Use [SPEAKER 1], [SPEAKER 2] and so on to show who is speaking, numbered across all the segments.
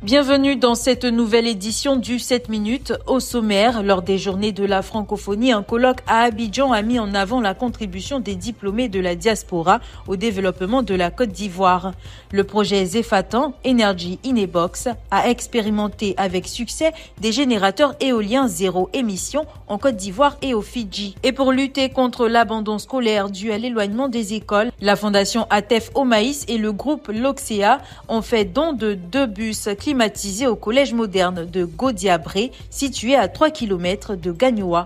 [SPEAKER 1] Bienvenue dans cette nouvelle édition du 7 minutes. Au sommaire, lors des journées de la francophonie, un colloque à Abidjan a mis en avant la contribution des diplômés de la diaspora au développement de la Côte d'Ivoire. Le projet Zefatan, Energy in a Box, a expérimenté avec succès des générateurs éoliens zéro émission en Côte d'Ivoire et aux Fidji. Et pour lutter contre l'abandon scolaire dû à l'éloignement des écoles, la fondation ATEF au Maïs et le groupe Loxea ont fait don de 2 bus climatisé au collège moderne de Godiabré, situé à 3 km de Gagnoa.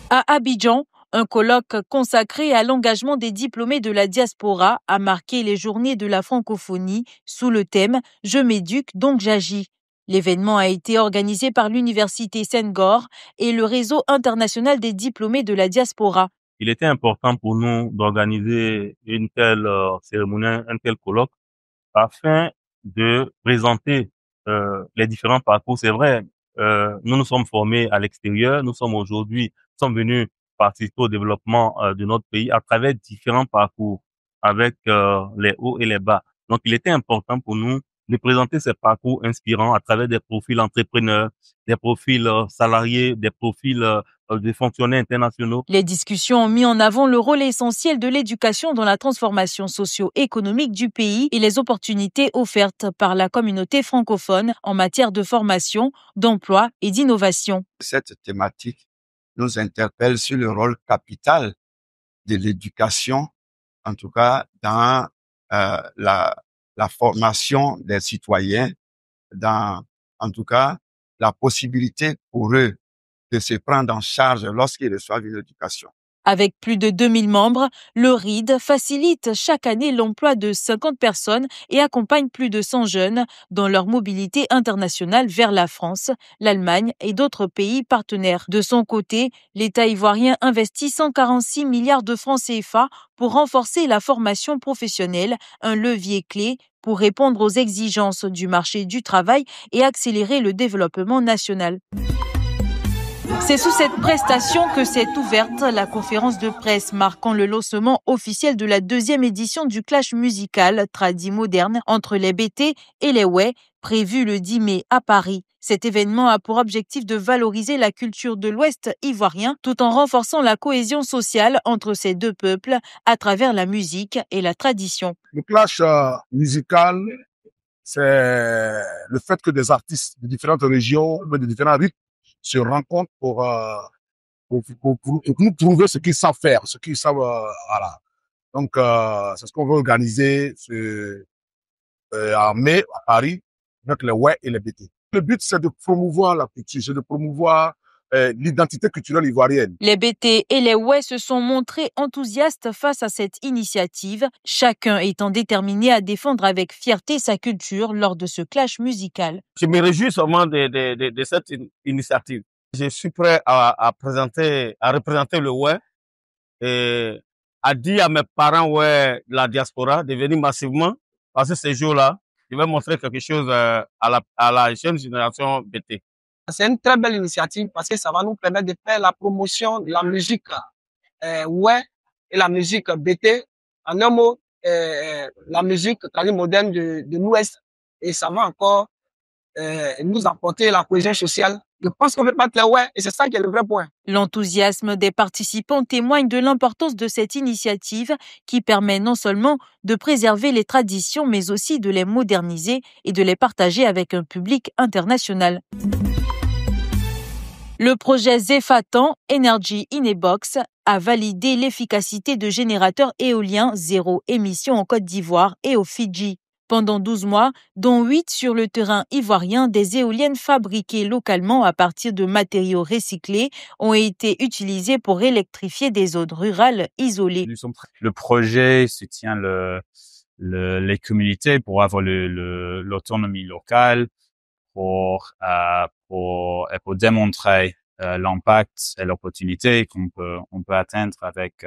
[SPEAKER 1] À Abidjan, un colloque consacré à l'engagement des diplômés de la diaspora a marqué les journées de la francophonie sous le thème « Je m'éduque, donc j'agis ». L'événement a été organisé par l'Université Senghor et le Réseau international des diplômés de la diaspora.
[SPEAKER 2] Il était important pour nous d'organiser une telle cérémonie, un tel colloque, afin de présenter les différents parcours. C'est vrai, nous nous sommes formés à l'extérieur, nous sommes venus participer au développement de notre pays à travers différents parcours, avec les hauts et les bas. Donc, il était important pour nous de présenter ces parcours inspirants à travers des profils entrepreneurs, des profils salariés, des profils des fonctionnaires internationaux.
[SPEAKER 1] Les discussions ont mis en avant le rôle essentiel de l'éducation dans la transformation socio-économique du pays et les opportunités offertes par la communauté francophone en matière de formation, d'emploi et d'innovation.
[SPEAKER 3] Cette thématique nous interpelle sur le rôle capital de l'éducation, en tout cas dans la formation des citoyens, dans en tout cas la possibilité pour eux de se prendre en charge lorsqu'ils reçoivent une éducation.
[SPEAKER 1] Avec plus de 2000 membres, le RID facilite chaque année l'emploi de 50 personnes et accompagne plus de 100 jeunes dans leur mobilité internationale vers la France, l'Allemagne et d'autres pays partenaires. De son côté, l'État ivoirien investit 146 milliards de francs CFA pour renforcer la formation professionnelle, un levier clé pour répondre aux exigences du marché du travail et accélérer le développement national. C'est sous cette prestation que s'est ouverte la conférence de presse marquant le lancement officiel de la 2e édition du clash musical tradi moderne entre les BT et les Way, prévu le 10 mai à Paris. Cet événement a pour objectif de valoriser la culture de l'Ouest ivoirien tout en renforçant la cohésion sociale entre ces deux peuples à travers la musique et la tradition.
[SPEAKER 4] Le clash musical, c'est le fait que des artistes de différentes régions, de différents rythmes, se rencontrent pour nous prouver ce qu'ils savent faire, ce qu'ils savent, voilà. Donc, c'est ce qu'on veut organiser en mai à Paris avec les Way et les BT. Le but, c'est de promouvoir la culture, c'est de promouvoir l'identité culturelle ivoirienne.
[SPEAKER 1] Les BT et les Way se sont montrés enthousiastes face à cette initiative, chacun étant déterminé à défendre avec fierté sa culture lors de ce clash musical.
[SPEAKER 5] Je me réjouis seulement de cette initiative. Je suis prêt à représenter le Way et à dire à mes parents de la diaspora de venir massivement passer ces jours-là. Je vais montrer quelque chose à la jeune génération BT.
[SPEAKER 6] C'est une très belle initiative parce que ça va nous permettre de faire la promotion de la musique Way et la musique BT. En un mot, la musique tradi moderne de l'Ouest. Et ça va encore nous apporter la cohésion sociale. Je pense qu'on ne peut pas être les Way et c'est ça qui est le vrai point.
[SPEAKER 1] L'enthousiasme des participants témoigne de l'importance de cette initiative qui permet non seulement de préserver les traditions mais aussi de les moderniser et de les partager avec un public international. Le projet Zefatan, Energy in a Box, a validé l'efficacité de générateurs éoliens zéro émission en Côte d'Ivoire et aux Fidji. Pendant 12 mois, dont 8 sur le terrain ivoirien, des éoliennes fabriquées localement à partir de matériaux recyclés ont été utilisées pour électrifier des zones rurales isolées.
[SPEAKER 7] Le projet soutient les communautés pour avoir l'autonomie locale, pour démontrer l'impact et l'opportunité qu'on peut atteindre avec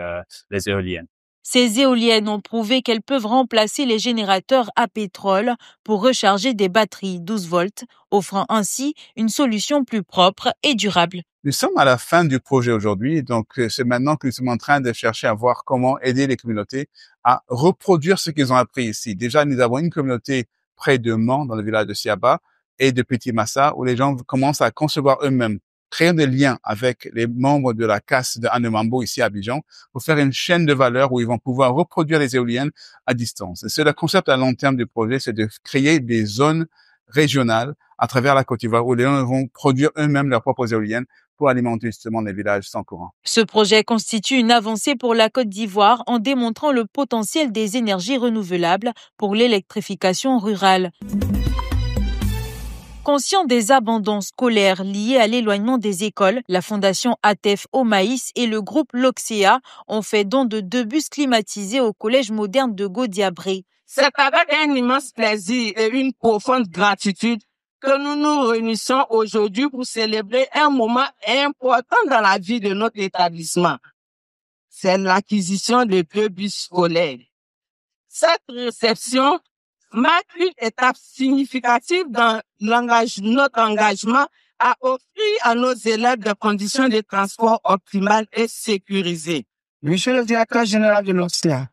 [SPEAKER 7] les éoliennes.
[SPEAKER 1] Ces éoliennes ont prouvé qu'elles peuvent remplacer les générateurs à pétrole pour recharger des batteries 12 volts, offrant ainsi une solution plus propre et durable.
[SPEAKER 8] Nous sommes à la fin du projet aujourd'hui, donc c'est maintenant que nous sommes en train de chercher à voir comment aider les communautés à reproduire ce qu'ils ont appris ici. Déjà, nous avons une communauté près de Mans, dans le village de Siaba, et de Petit Massa, où les gens commencent à concevoir eux-mêmes, créer des liens avec les membres de la casse de Anemambo ici à Abidjan pour faire une chaîne de valeur où ils vont pouvoir reproduire les éoliennes à distance. Et c'est le concept à long terme du projet, c'est de créer des zones régionales à travers la Côte d'Ivoire où les gens vont produire eux-mêmes leurs propres éoliennes pour alimenter justement les villages sans courant.
[SPEAKER 1] Ce projet constitue une avancée pour la Côte d'Ivoire en démontrant le potentiel des énergies renouvelables pour l'électrification rurale. Conscient des abandons scolaires liés à l'éloignement des écoles, la Fondation ATEF au Maïs et le groupe Loxea ont fait don de 2 bus climatisés au collège moderne de Gaudiabré.
[SPEAKER 9] C'est avec un immense plaisir et une profonde gratitude que nous nous réunissons aujourd'hui pour célébrer un moment important dans la vie de notre établissement. C'est l'acquisition de 2 bus scolaires. Cette réception marque une étape significative dans notre engagement à offrir à nos élèves des conditions de transport optimales et sécurisées. Monsieur le directeur général de l'OCA,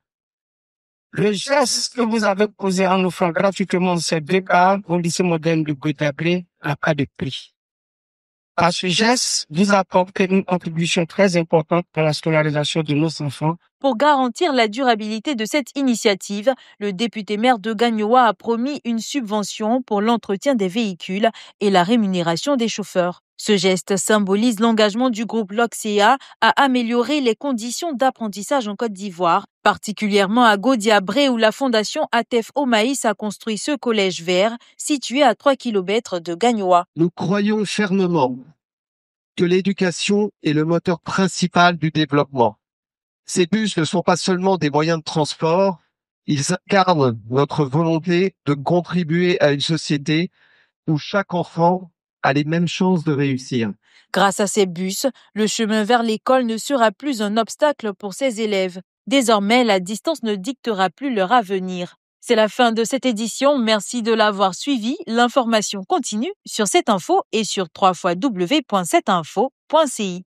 [SPEAKER 9] le geste que vous avez posé en offrant gratuitement ces 2 cars au lycée moderne de Gaudiabré n'a pas de prix. Par ce geste, vous apportez une contribution très importante à la scolarisation de nos enfants.
[SPEAKER 1] Pour garantir la durabilité de cette initiative, le député maire de Gagnoa a promis une subvention pour l'entretien des véhicules et la rémunération des chauffeurs. Ce geste symbolise l'engagement du groupe Loxea à améliorer les conditions d'apprentissage en Côte d'Ivoire, particulièrement à Gaudiabré où la Fondation ATEF au Maïs a construit ce collège vert situé à 3 km de Gagnoa.
[SPEAKER 10] Nous croyons fermement que l'éducation est le moteur principal du développement. Ces bus ne sont pas seulement des moyens de transport, ils incarnent notre volonté de contribuer à une société où chaque enfant a les mêmes chances de réussir.
[SPEAKER 1] Grâce à ces bus, le chemin vers l'école ne sera plus un obstacle pour ces élèves. Désormais, la distance ne dictera plus leur avenir. C'est la fin de cette édition. Merci de l'avoir suivi. L'information continue sur cette info et sur www.cetinfo.ci.